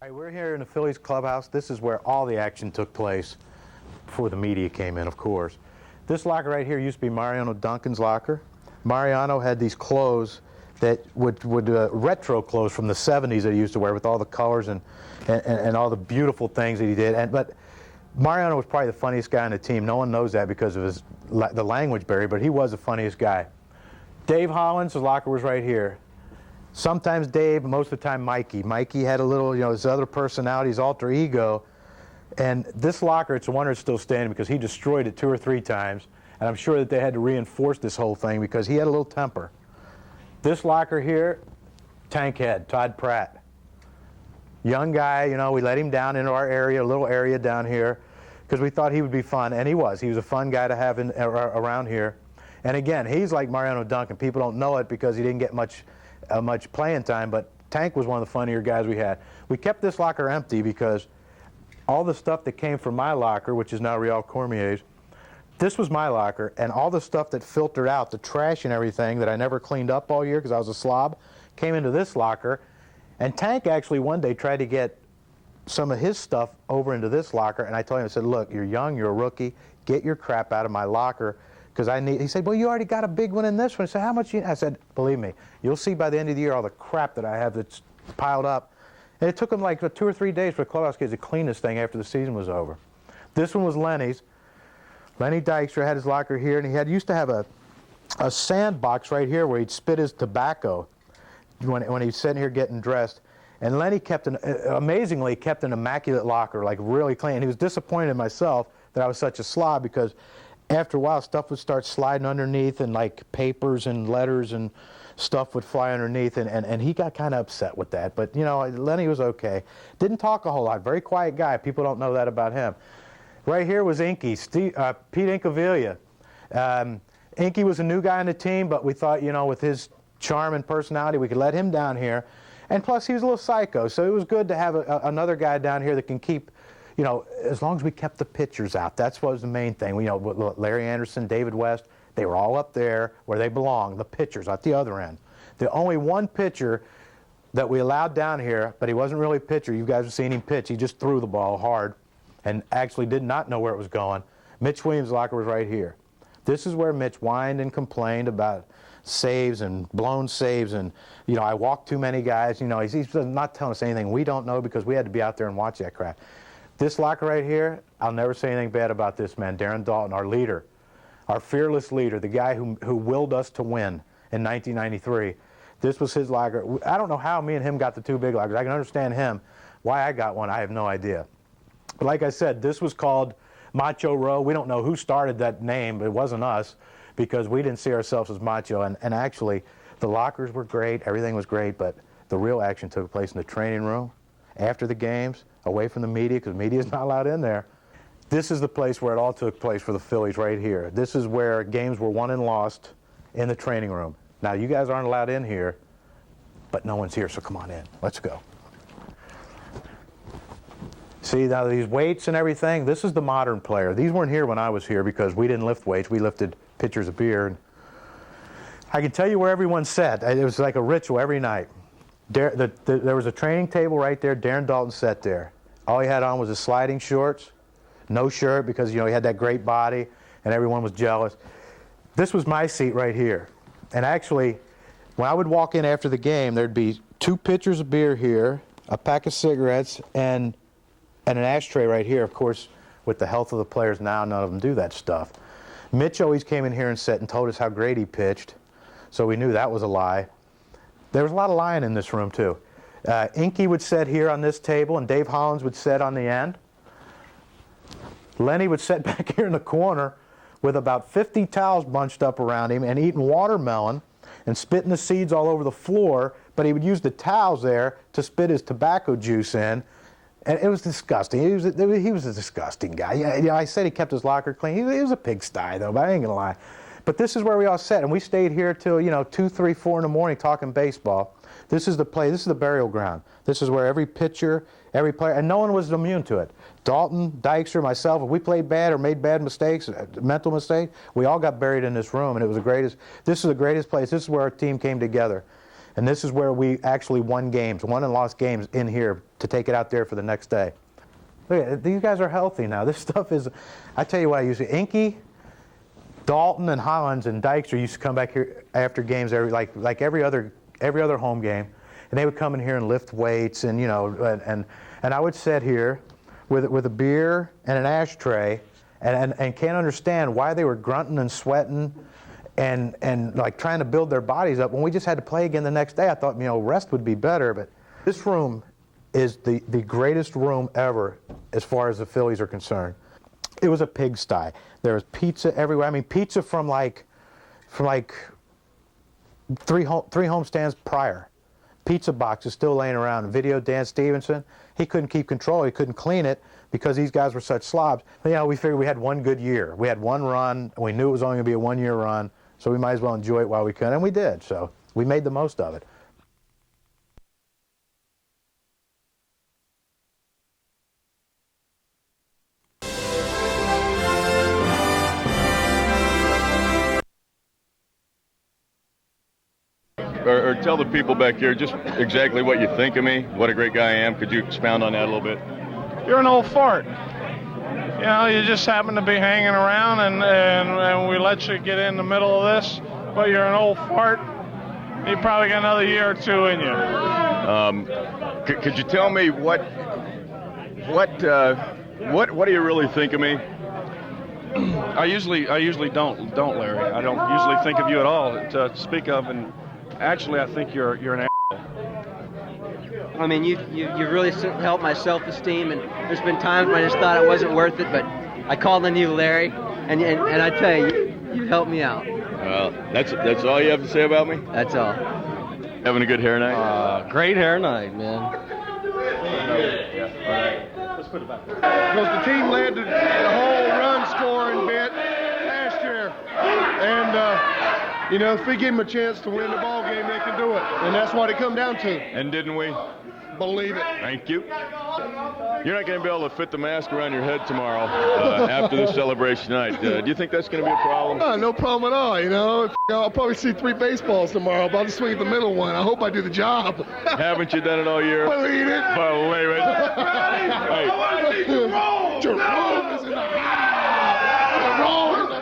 All right, we're here in the Phillies clubhouse. This is where all the action took place before the media came in, of course. This locker right here used to be Mariano Duncan's locker. Mariano had these clothes that would retro clothes from the 70s that he used to wear with all the colors and all the beautiful things that he did. But Mariano was probably the funniest guy on the team. No one knows that because of the language barrier, but he was the funniest guy. Dave Hollins' locker was right here. Sometimes Dave, most of the time Mikey. Mikey had a little, his other personality, his alter ego. And this locker, it's a wonder it's still standing because he destroyed it 2 or 3 times. And I'm sure that they had to reinforce this whole thing because he had a little temper. This locker here, Tankhead, Todd Pratt. Young guy, we let him down into our area, a little area down here, because we thought he would be fun, and he was. He was a fun guy to have around here. And again, he's like Mariano Duncan. People don't know it because he didn't get much playing time, but Tank was one of the funnier guys we had. We kept this locker empty because all the stuff that came from my locker, which is now Real Cormier's, this was my locker, and all the stuff that filtered out, the trash and everything that I never cleaned up all year because I was a slob, came into this locker. And Tank actually one day tried to get some of his stuff over into this locker, and I told him, I said, look, you're young, you're a rookie, get your crap out of my locker, because he said, well, you already got a big one in this one. I said, how much you need? I said, believe me, you'll see by the end of the year all the crap that I have that's piled up. And it took them like 2 or 3 days for the clubhouse kids to clean this thing after the season was over. This one was Lenny's. Lenny Dykstra had his locker here, and he used to have a sandbox right here where he'd spit his tobacco when he's sitting here getting dressed. And Lenny amazingly kept an immaculate locker, like really clean. He was disappointed in myself that I was such a slob because after a while stuff would start sliding underneath and like papers and letters and stuff would fly underneath, and he got kind of upset with that. But Lenny was okay. Didn't talk a whole lot. Very quiet guy. People don't know that about him. Right here was Inky, Pete Incaviglia. Inky was a new guy on the team, but we thought, with his charm and personality, we could let him down here. And plus, he was a little psycho, so it was good to have another guy down here that can keep, as long as we kept the pitchers out. That's what was the main thing. Larry Anderson, David West, they were all up there where they belong, the pitchers at the other end. The only one pitcher that we allowed down here, but he wasn't really a pitcher. You guys have seen him pitch. He just threw the ball hard and actually did not know where it was going. Mitch Williams' locker was right here. This is where Mitch whined and complained about saves and blown saves, and I walked too many guys. He's not telling us anything we don't know because we had to be out there and watch that crap. This locker right here, I'll never say anything bad about this man, Darren Dalton, our leader, our fearless leader, the guy who willed us to win in 1993. This was his locker. I don't know how me and him got the 2 big lockers. I can understand him. Why I got one, I have no idea. But like I said, this was called Macho Row. We don't know who started that name, but it wasn't us because we didn't see ourselves as macho. And actually, the lockers were great. Everything was great, but the real action took place in the training room, after the games, away from the media because media is not allowed in there. This is the place where it all took place for the Phillies right here. This is where games were won and lost in the training room. Now, you guys aren't allowed in here, but no one's here, so come on in. Let's go. See, now these weights and everything, this is the modern player. These weren't here when I was here because we didn't lift weights. We lifted pitchers of beer. I can tell you where everyone sat. It was like a ritual every night. There was a training table right there. Darren Dalton sat there. All he had on was his sliding shorts, no shirt because, he had that great body and everyone was jealous. This was my seat right here. And actually, when I would walk in after the game, there'd be 2 pitchers of beer here, a pack of cigarettes, and an ashtray right here. Of course, with the health of the players now, none of them do that stuff. Mitch always came in here and sat and told us how great he pitched, so we knew that was a lie. There was a lot of lying in this room, too. Inky would sit here on this table, and Dave Hollins would sit on the end. Lenny would sit back here in the corner with about 50 towels bunched up around him and eating watermelon and spitting the seeds all over the floor, but he would use the towels there to spit his tobacco juice in. And it was disgusting. He was a disgusting guy. Yeah, I said he kept his locker clean. He was a pigsty, though, but I ain't going to lie. But this is where we all sat, and we stayed here till, 2, 3, 4 in the morning talking baseball. This is the place. This is the burial ground. This is where every pitcher, every player, and no one was immune to it. Dalton, Dykstra, myself, if we played bad or made bad mistakes, mental mistakes, we all got buried in this room, and it was the greatest. This is the greatest place. This is where our team came together. And this is where we actually won and lost games in here to take it out there for the next day. Look at these guys are healthy now. This stuff is, I tell you what, I used to, Inky, Dalton, and Hollins and Dykstra used to come back here after games like every other home game, and they would come in here and lift weights and and I would sit here with a beer and an ashtray and can't understand why they were grunting and sweating and like trying to build their bodies up when we just had to play again the next day. I thought, rest would be better, but this room is the greatest room ever as far as the Phillies are concerned. It was a pigsty. There was pizza everywhere. I mean, pizza from like three homestands prior. Pizza boxes still laying around. Video Dan Stevenson, he couldn't keep control. He couldn't clean it because these guys were such slobs. But, we figured we had one good year. We had one run, and we knew it was only going to be a one-year run, so we might as well enjoy it while we could, and we did. So we made the most of it. Or tell the people back here just exactly what you think of me, what a great guy I am. Could you expound on that a little bit? You're an old fart. You just happen to be hanging around and we let you get in the middle of this, but you're an old fart. You probably got another year or two in you. Could you tell me what do you really think of me? I usually don't, Larry. I don't usually think of you at all to speak of, and actually I think you're an asshole. I mean, you really helped my self-esteem, and there's been times when I just thought it wasn't worth it, but I called on you, Larry, and I tell you, you helped me out. Well, that's all you have to say about me? That's all. Having a good hair night? Great hair night, man. Let's put it back. Because the team led the whole run scoring bit last year, and if we give them a chance to win the ball game, they can do it, and that's what it come down to. And didn't we? Believe it. Thank you. You're not going to be able to fit the mask around your head tomorrow after this celebration tonight. Do you think that's going to be a problem? No problem at all, I'll probably see 3 baseballs tomorrow, but I'll just swing at the middle one. I hope I do the job. Haven't you done it all year? Believe it. Believe it. Hey. Jerome is in the house. Jerome in the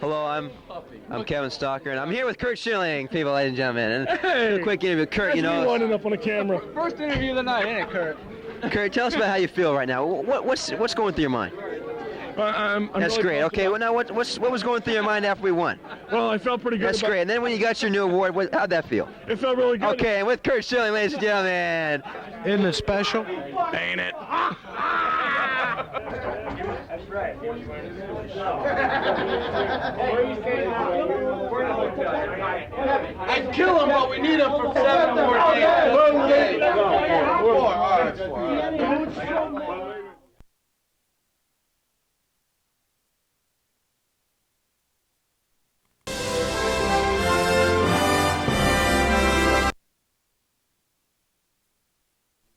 Hello, I'm Kevin Stalker, and I'm here with Kurt Schilling, people, ladies and gentlemen. And a quick interview with Kurt, winding up on the camera. First interview of the night, ain't it, Kurt? Kurt, tell us about how you feel right now. What's going through your mind? I'm That's really great. Okay, well now what was going through your mind after we won? Well, I felt pretty good. That's great. And then when you got your new award, how'd that feel? It felt really good. Okay, and with Kurt Schilling, ladies and gentlemen. Isn't it special? Ain't it? That's right. I'd kill him, but we need him for 7 more days.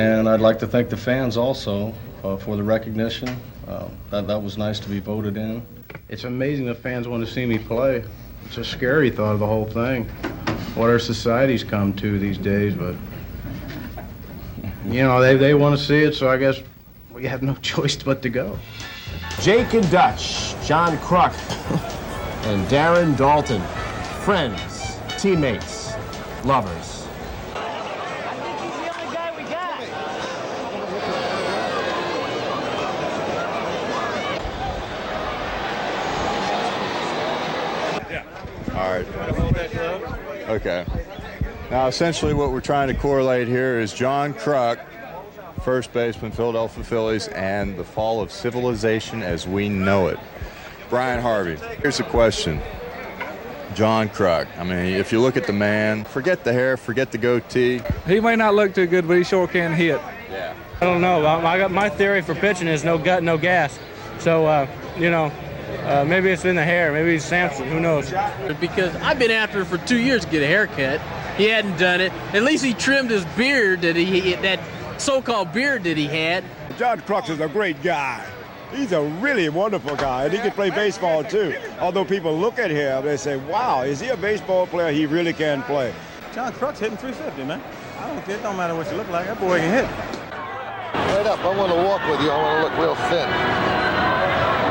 And I'd like to thank the fans also for the recognition. That was nice to be voted in. It's amazing the fans want to see me play. It's a scary thought of the whole thing, what our society's come to these days, but they want to see it, so I guess we have no choice but to go. Jake and Dutch, John Kruk, and Darren Dalton, friends, teammates, lovers. All right. Okay. Now, essentially what we're trying to correlate here is John Kruk, first baseman, Philadelphia Phillies, and the fall of civilization as we know it. Brian Harvey, here's a question. John Kruk, I mean, if you look at the man, forget the hair, forget the goatee. He may not look too good, but he sure can hit. Yeah. I don't know. I got my theory for pitching is no gut, no gas. So, maybe it's in the hair. Maybe he's Samson. Who knows? Because I've been after him for 2 years to get a haircut. He hadn't done it. At least he trimmed his beard that so-called beard that he had. John Kruk is a great guy. He's a really wonderful guy, and he can play baseball too. Although people look at him, they say, wow, is he a baseball player? He really can play. John Kruk's hitting 350, man. It don't matter what you look like. That boy can hit. Right up. I want to walk with you. I want to look real thin.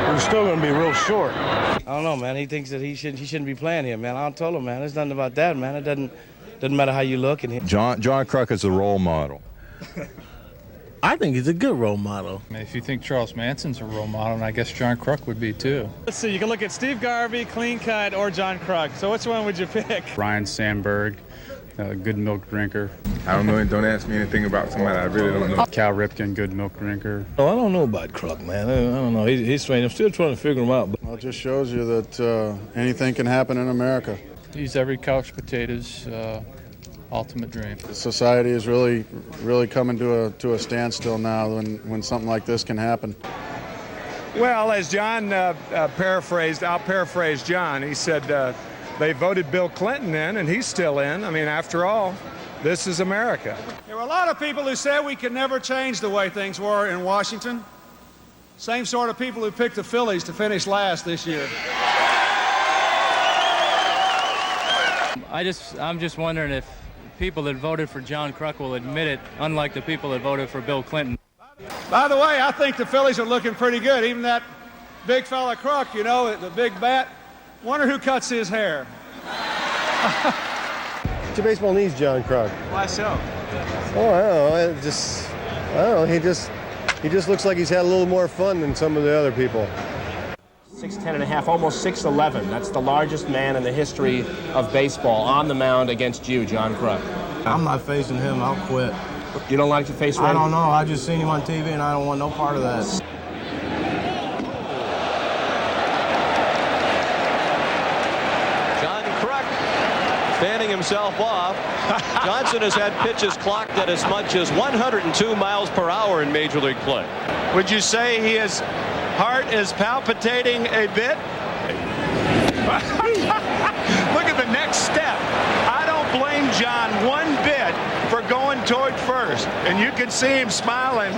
We're still going to be real short. I don't know, man. He thinks that he shouldn't be playing here, man. I told him, man. There's nothing about that, man. It doesn't matter how you look. John Kruk is a role model. I think he's a good role model. If you think Charles Manson's a role model, and I guess John Kruk would be too. Let's see, you can look at Steve Garvey, Clean Cut, or John Kruk. So which one would you pick? Ryan Sandberg, good milk drinker. I don't know. Don't ask me anything about somebody I really don't know. Cal Ripken, good milk drinker. Oh, I don't know about Kruk, man. I don't know. He's strange. I'm still trying to figure him out. Well, it just shows you that anything can happen in America. He's every couch potato's ultimate dream. Society is really coming to a standstill now when something like this can happen. Well, as John paraphrased, I'll paraphrase John. He said they voted Bill Clinton in, and he's still in. I mean, after all, this is America. There were a lot of people who said we could never change the way things were in Washington. Same sort of people who picked the Phillies to finish last this year. I'm just wondering if people that voted for John Kruk will admit it, unlike the people that voted for Bill Clinton. By the way, I think the Phillies are looking pretty good. Even that big fella Kruk, you know, the big bat. Wonder who cuts his hair. Baseball needs John Kruk. Why so? Oh, I don't know. He just looks like he's had a little more fun than some of the other people. 6'10.5", almost 6'11". That's the largest man in the history of baseball on the mound against you, John Kruk. I'm not facing him. I'll quit. You don't like to face Randy? I don't know. I just seen him on TV, and I don't want no part of that. John Kruk fanning himself off. Johnson has had pitches clocked at as much as 102 miles per hour in Major League play. Would you say his heart is palpitating a bit? Look at the next step. I don't blame John one bit for going toward first. And you can see him smiling.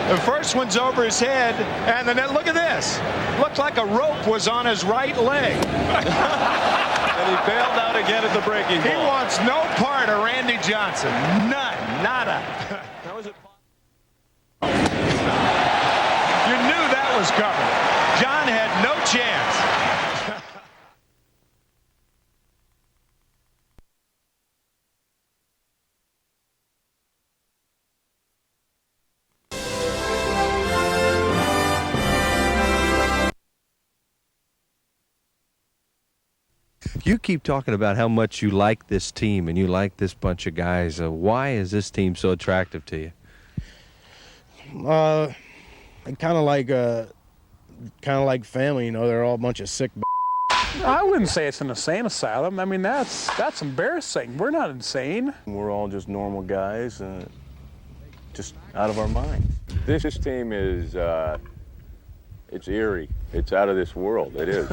The first one's over his head, and then look at this. Looks like a rope was on his right leg. And he bailed out again at the breaking ball. He wants no part of Randy Johnson. None. Nada. That was it. You knew that was coming. John had no chance. You keep talking about how much you like this team and you like this bunch of guys. Why is this team so attractive to you? Kind of like family, you know. They're all a bunch of sick. I wouldn't say it's an insane asylum. I mean, that's embarrassing. We're not insane. We're all just normal guys, just out of our minds. This team is, it's eerie. It's out of this world. It is.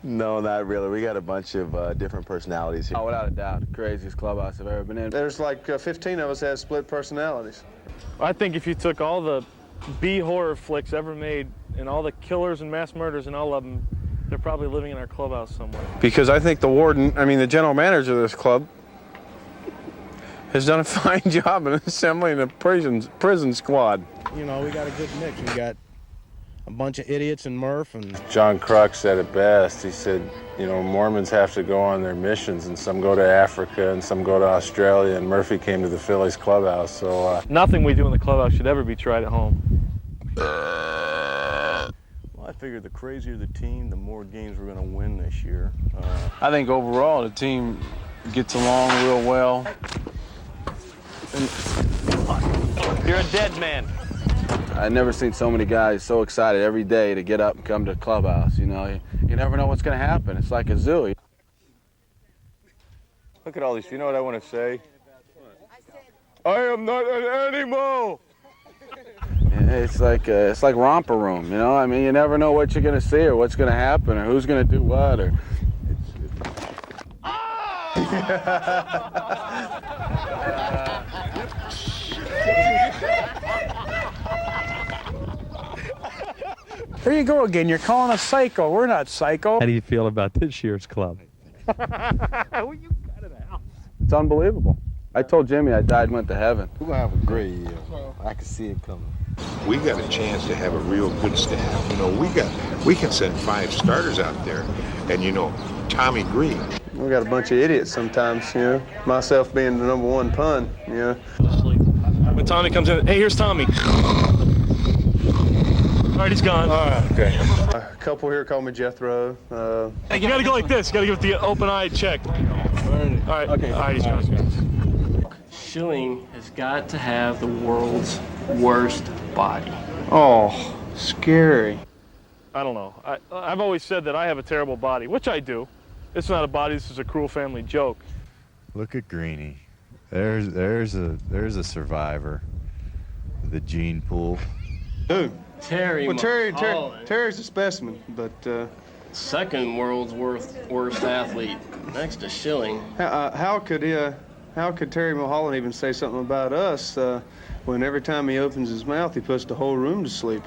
No, not really. We got a bunch of different personalities here. Oh, without a doubt, the craziest clubhouse I've ever been in. There's like 15 of us that have split personalities. I think if you took all the B horror flicks ever made and all the killers and mass murders and all of them, they're probably living in our clubhouse somewhere. Because I think the general manager of this club has done a fine job in assembling a prison squad. You know, we got a good mix. We got a bunch of idiots and Murph and... John Kruk said it best. He said, you know, Mormons have to go on their missions, and some go to Africa and some go to Australia, and Murphy came to the Phillies clubhouse, so... Nothing we do in the clubhouse should ever be tried at home. Well, I figured the crazier the team, the more games we're going to win this year. I think overall the team gets along real well. You're a dead man. I've never seen so many guys so excited every day to get up and come to the clubhouse. You know, you never know what's going to happen. It's like a zoo. Look at all these. You know what I want to say? I am not an animal! It's like romper room, you know? I mean, you never know what you're going to see or what's going to happen or who's going to do what. Or There you go again. You're calling us psycho. We're not psycho. How do you feel about this year's club? It's unbelievable. I told Jimmy I died and went to heaven. We're going to have a great year. I can see it coming. We got a chance to have a real good staff. You know, we can send 5 starters out there. And, you know, Tommy Green. We got a bunch of idiots sometimes, you know. Myself being the number 1 pun, you know. When Tommy comes in, hey, here's Tommy. All right, he's gone. All right, okay. A couple here call me Jethro. Hey, you got to go like this. You got to give it the open-eyed check. All right, okay. All right, he's gone. Schilling has got to have the world's worst body. Oh, scary. I don't know. I've always said that I have a terrible body, which I do. It's not a body. This is a cruel family joke. Look at Greenie. There's a survivor. The gene pool. Who? Terry. Well, Terry's a specimen, but second world's worst athlete, next to Schilling. How could Terry Mulholland even say something about us when every time he opens his mouth he puts the whole room to sleep?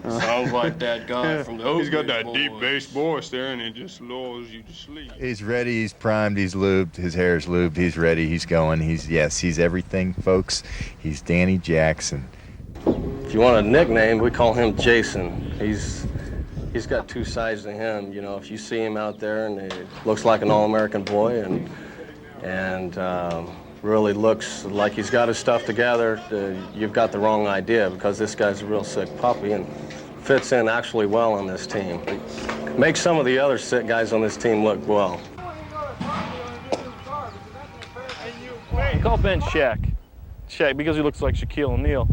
Sounds like that guy from the He's got that deep bass voice there, and it just lulls you to sleep. He's ready, he's primed, he's lubed, his hair's lubed, he's ready, he's going. He's everything, folks. He's Danny Jackson. If you want a nickname, we call him Jason. He's got 2 sides to him. You know, if you see him out there and he looks like an all-American boy and really looks like he's got his stuff together, you've got the wrong idea, because this guy's a real sick puppy and fits in actually well on this team. Makes some of the other sick guys on this team look well. Call Ben Shaq. Shaq, because he looks like Shaquille O'Neal.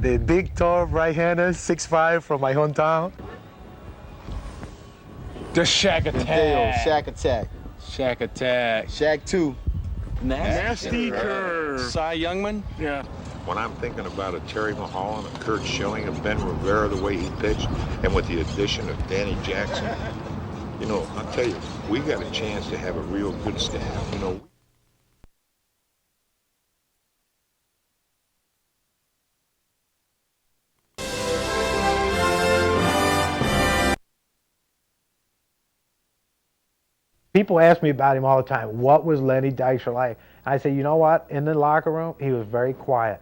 The big, tall right-hander, 6'5", from my hometown. The Shaq Attack. Shack Attack. Shaq Attack. Shaq 2. Nasty Curve. Cy Youngman. Yeah. When I'm thinking about a Terry Mulholland, a Kurt Schilling, a Ben Rivera, the way he pitched, and with the addition of Danny Jackson, you know, I'll tell you, we got a chance to have a real good staff. You know. People ask me about him all the time. What was Lenny Dykstra like? I say, you know what? In the locker room, he was very quiet.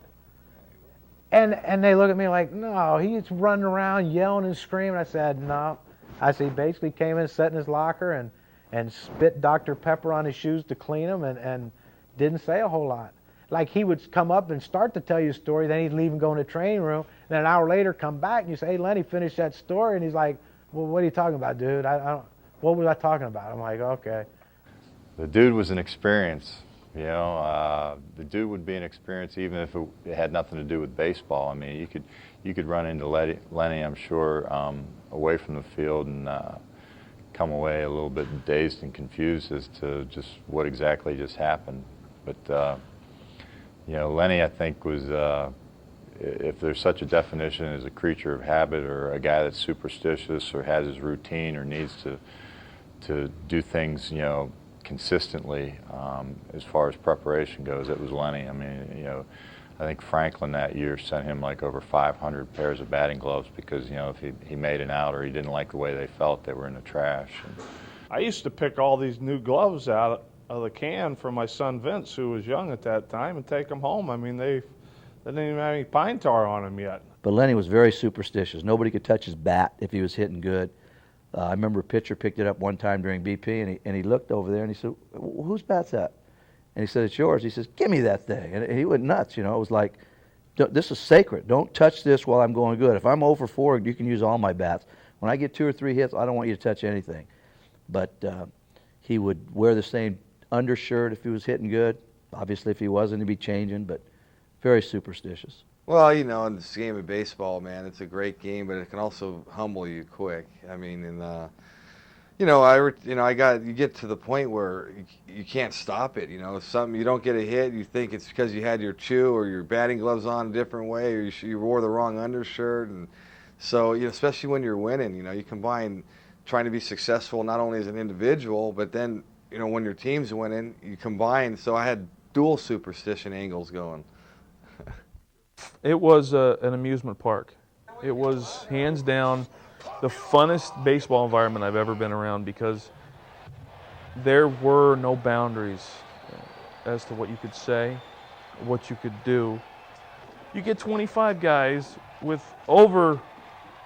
And they look at me like, no, he's running around yelling and screaming. I said, no. I said, he basically came in, sat in his locker, and spit Dr. Pepper on his shoes to clean them, and didn't say a whole lot. Like, he would come up and start to tell you a story, then he'd leave and go in the training room, and then an hour later come back, and you say, hey, Lenny, finish that story. And he's like, well, what are you talking about, dude? What was I talking about? I'm like, okay. The dude was an experience, you know. The dude would be an experience even if it had nothing to do with baseball. I mean, you could run into Lenny, I'm sure, away from the field and come away a little bit dazed and confused as to just what exactly just happened. But, you know, Lenny, I think, was, if there's such a definition as a creature of habit or a guy that's superstitious or has his routine or needs to do things, you know, consistently, as far as preparation goes, it was Lenny. I mean, you know, I think Franklin that year sent him like over 500 pairs of batting gloves because, you know, if he made an out or he didn't like the way they felt, they were in the trash. I used to pick all these new gloves out of the can for my son Vince, who was young at that time, and take them home. I mean, they didn't even have any pine tar on them yet. But Lenny was very superstitious. Nobody could touch his bat if he was hitting good. I remember a pitcher picked it up one time during BP, and he looked over there and he said, whose bat's that? And he said, it's yours. He says, give me that thing. And he went nuts, you know. It was like, this is sacred. Don't touch this while I'm going good. If I'm 0 for 4, you can use all my bats. When I get 2 or 3 hits, I don't want you to touch anything. But he would wear the same undershirt if he was hitting good. Obviously, if he wasn't, he'd be changing, but very superstitious. Well, you know, in this game of baseball, man, it's a great game, but it can also humble you quick. I mean, and you get to the point where you can't stop it. You know, something you don't get a hit, you think it's because you had your chew or your batting gloves on a different way, or you wore the wrong undershirt, and so you know, especially when you're winning, you know, you combine trying to be successful not only as an individual, but then you know when your team's winning, you combine. So I had dual superstition angles going. It was an amusement park. It was hands down the funnest baseball environment I've ever been around, because there were no boundaries as to what you could say, what you could do. You get 25 guys with over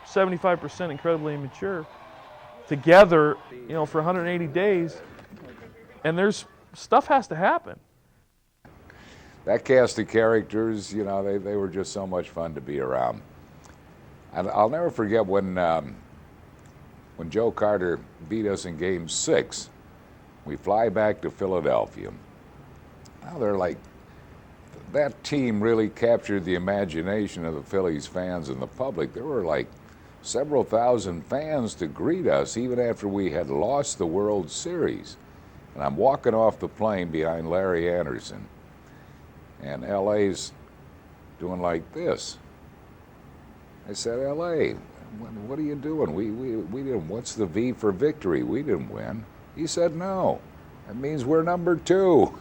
75% incredibly immature together, for 180 days, and stuff has to happen. That cast of characters, they were just so much fun to be around. And I'll never forget when Joe Carter beat us in Game 6. We fly back to Philadelphia. Now they're like, that team really captured the imagination of the Phillies fans and the public. There were like several thousand fans to greet us even after we had lost the World Series. And I'm walking off the plane behind Larry Anderson, and LA's doing like this. I said, LA, what are you doing? We didn't, what's the V for victory? We didn't win. He said, no, that means we're number 2.